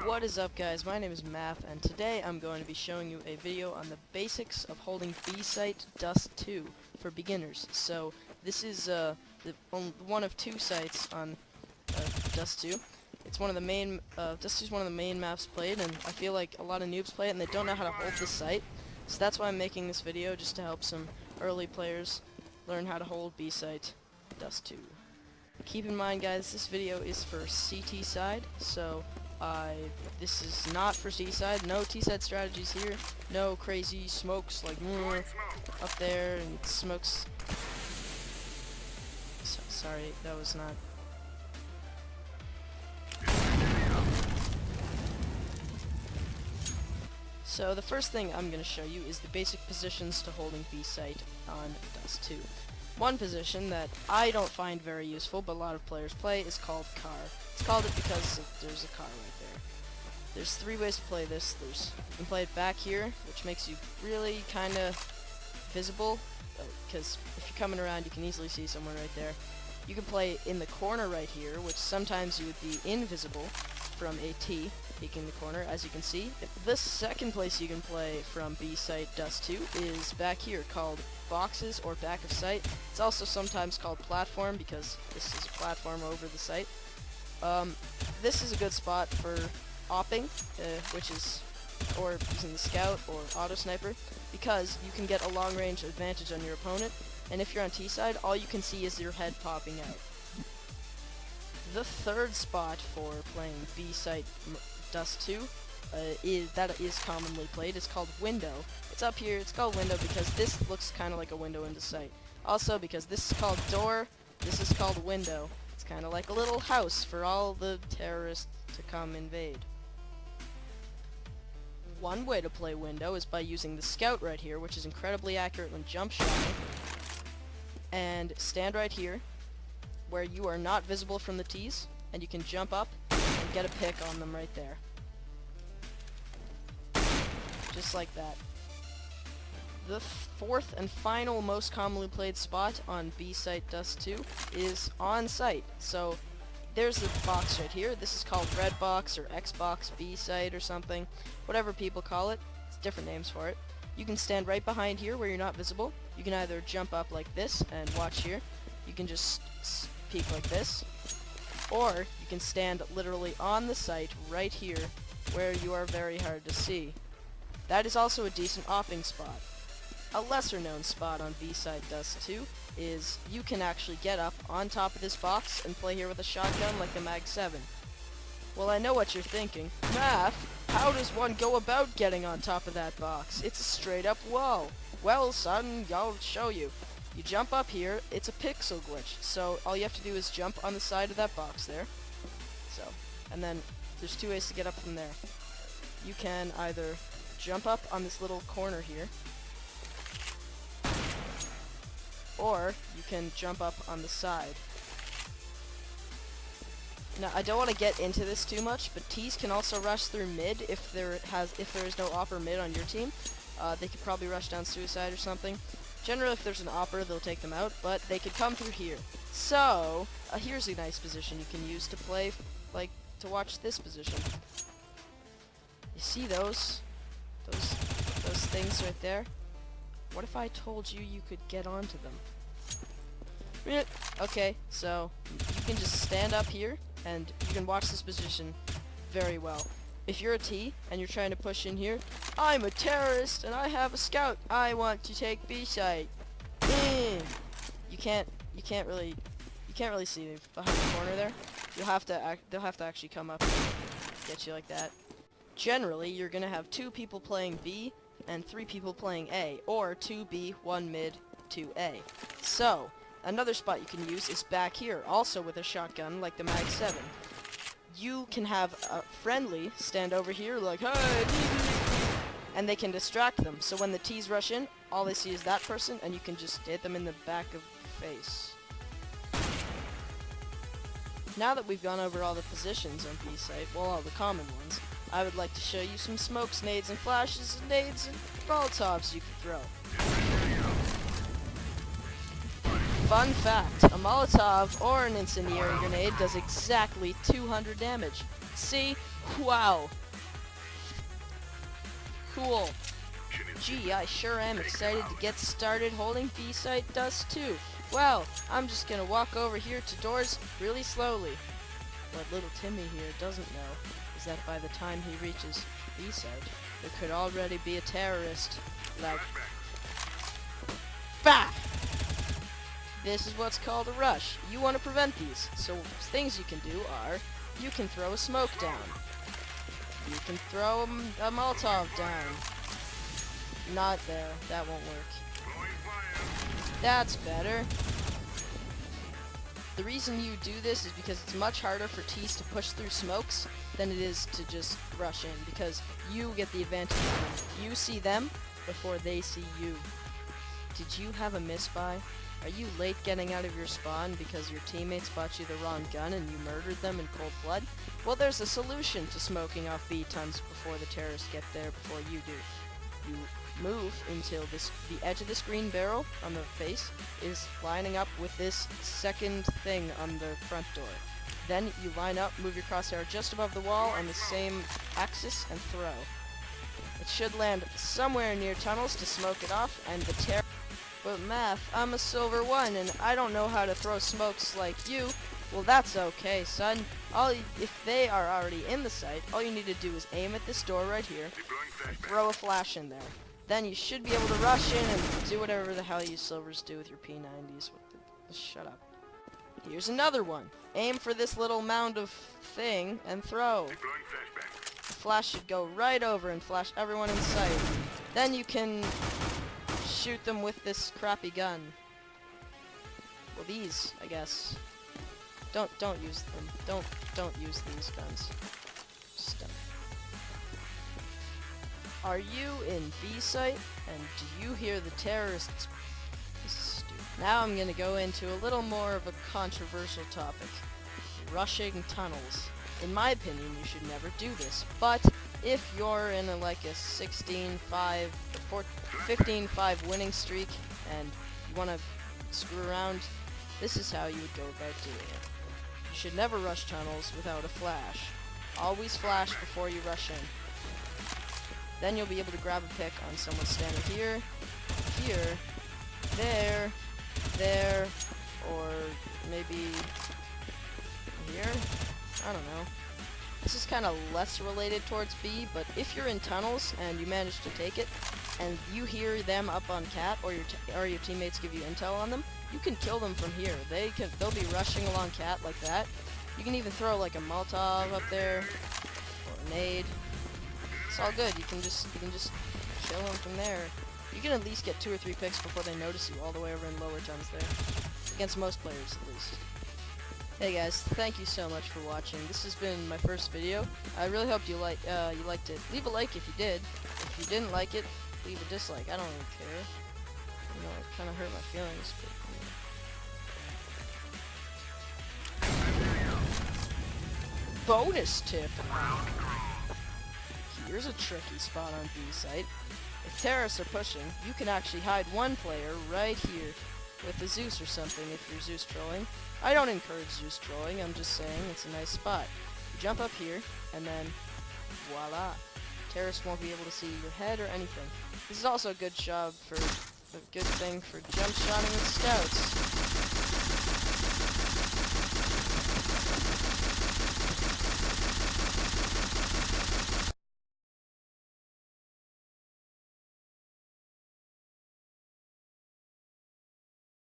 What is up, guys? My name is Math, and today I'm going to be showing you a video on the basics of holding B-Site Dust 2 for beginners. So this is one of two sites on Dust 2. It's one of the main Dust 2 is one of the main maps played, and I feel like a lot of noobs play it and they don't know how to hold this site. So that's why I'm making this video, just to help some early players learn how to hold B-Site Dust 2. Keep in mind, guys, this video is for CT side, so this is not for C side. No T side strategies here. No crazy smokes like up there and smokes. Sorry, that was not. So the first thing I'm going to show you is the basic positions to holding B site on Dust 2. One position that I don't find very useful, but a lot of players play, is called car. It's called it because there's a car right there. There's three ways to play this. You can play it back here, which makes you really kind of visible, because if you're coming around, you can easily see someone right there. You can play in the corner right here, which sometimes you would be invisible from a T, peeking the corner, as you can see. The second place you can play from B-Site Dust 2 is back here, called boxes or back of site. It's also sometimes called platform because this is a platform over the site. This is a good spot for opping, or using the scout or auto sniper, because you can get a long range advantage on your opponent, and if you're on T side, all you can see is your head popping out. The third spot for playing B-Site Dust 2 that is commonly played is called window. It's up here. It's called window because this looks kind of like a window into sight. Also, because this is called door, this is called window. It's kind of like a little house for all the terrorists to come invade. One way to play window is by using the scout right here, which is incredibly accurate when jump shotting, and stand right here, where you are not visible from the T's, and you can jump up and get a pick on them right there. Just like that. The fourth and final most commonly played spot on B-Site Dust 2 is on site. So there's the box right here. This is called red box or Xbox B-Site or something. Whatever people call it. It's different names for it. You can stand right behind here where you're not visible. You can either jump up like this and watch here. You can just peek like this. Or you can stand literally on the site right here where you are very hard to see. That is also a decent opping spot. A lesser known spot on B-Site Dust 2 is you can actually get up on top of this box and play here with a shotgun like the Mag 7. Well, I know what you're thinking. Math, how does one go about getting on top of that box? It's a straight up wall. Well, son, I'll show you. You jump up here, it's a pixel glitch, so all you have to do is jump on the side of that box there. And then there's two ways to get up from there. You can either jump up on this little corner here, or you can jump up on the side. Now, I don't want to get into this too much, but T's can also rush through mid if there is no opper mid on your team. They could probably rush down suicide or something. Generally, if there's an opper, they'll take them out, but they could come through here. So, here's a nice position you can use to play, to watch this position. You see those things right there? What if I told you you could get onto them? Okay, so you can just stand up here, and you can watch this position very well. If you're a T, and you're trying to push in here, I'm a terrorist, and I have a scout. I want to take B-Site. You can't really see me behind the corner there. They'll have to actually come up and get you like that. Generally, you're gonna have 2 people playing B and 3 people playing A, or 2B, 1 mid, 2A. So, another spot you can use is back here, also with a shotgun like the Mag 7. You can have a friendly stand over here like, hey, and they can distract them. So when the T's rush in, all they see is that person, and you can just hit them in the back of the face. Now that we've gone over all the positions on B-Site, well, all the common ones, I would like to show you some smokes, nades, and flashes, and nades, and Molotovs you can throw. Fun fact, a Molotov or an incendiary grenade does exactly 200 damage. See? Wow. Cool. Gee, I sure am excited to get started holding B-site Dust 2. Well, I'm just gonna walk over here to doors really slowly. What little Timmy here doesn't know is that by the time he reaches B-site, there could already be a terrorist. Like, bah! This is what's called a rush. You want to prevent these, so things you can do are, you can throw a smoke down. You can throw a Molotov down. Not there. That won't work. That's better. The reason you do this is because it's much harder for Tees to push through smokes than it is to just rush in, because you get the advantage of them. You see them before they see you. Did you have a misbuy? Are you late getting out of your spawn because your teammates bought you the wrong gun and you murdered them in cold blood? Well, there's a solution to smoking off B-tons before the terrorists get there before you do. You move until the edge of this green barrel on the face is lining up with this second thing on the front door. Then you line up, move your crosshair just above the wall on the same axis, and throw. It should land somewhere near tunnels to smoke it off, and the terror. But Math, I'm a silver 1, and I don't know how to throw smokes like you. Well, that's okay, son. If they are already in the site, all you need to do is aim at this door right here, and throw a flash in there. Then you should be able to rush in and do whatever the hell you silvers do with your P90s. Shut up. Here's another one. Aim for this little mound of thing and throw. The flash should go right over and flash everyone in sight. Then you can shoot them with this crappy gun. Well, these, I guess. Don't use them. Don't use these guns. Stop. Are you in B-site? And do you hear the terrorists? This is stupid. Now I'm gonna go into a little more of a controversial topic. Rushing tunnels. In my opinion, you should never do this. But if you're in like a 15-5 winning streak and you want to screw around, this is how you would go about doing it. You should never rush tunnels without a flash. Always flash before you rush in. Then you'll be able to grab a pick on someone standing here, here, there, or maybe here? I don't know. This is kind of less related towards B, but if you're in tunnels and you manage to take it, and you hear them up on Cat, or your teammates give you intel on them, you can kill them from here. They'll be rushing along Cat like that. You can even throw like a Molotov up there, or a nade. It's all good. You can just kill them from there. You can at least get 2 or 3 picks before they notice you all the way over in lower tunnels there. Against most players, at least. Hey guys, thank you so much for watching. This has been my first video. I really hope you liked it. Leave a like if you did. If you didn't like it, leave a dislike. I don't really care. You know, it kind of hurt my feelings, but bonus tip. Here's a tricky spot on B-site. If terrorists are pushing, you can actually hide one player right here with a Zeus or something if you're Zeus trolling. I don't encourage Zeus trolling, I'm just saying it's a nice spot. You jump up here, and then voila. Terrorists won't be able to see your head or anything. This is also a good thing for jump shotting with scouts.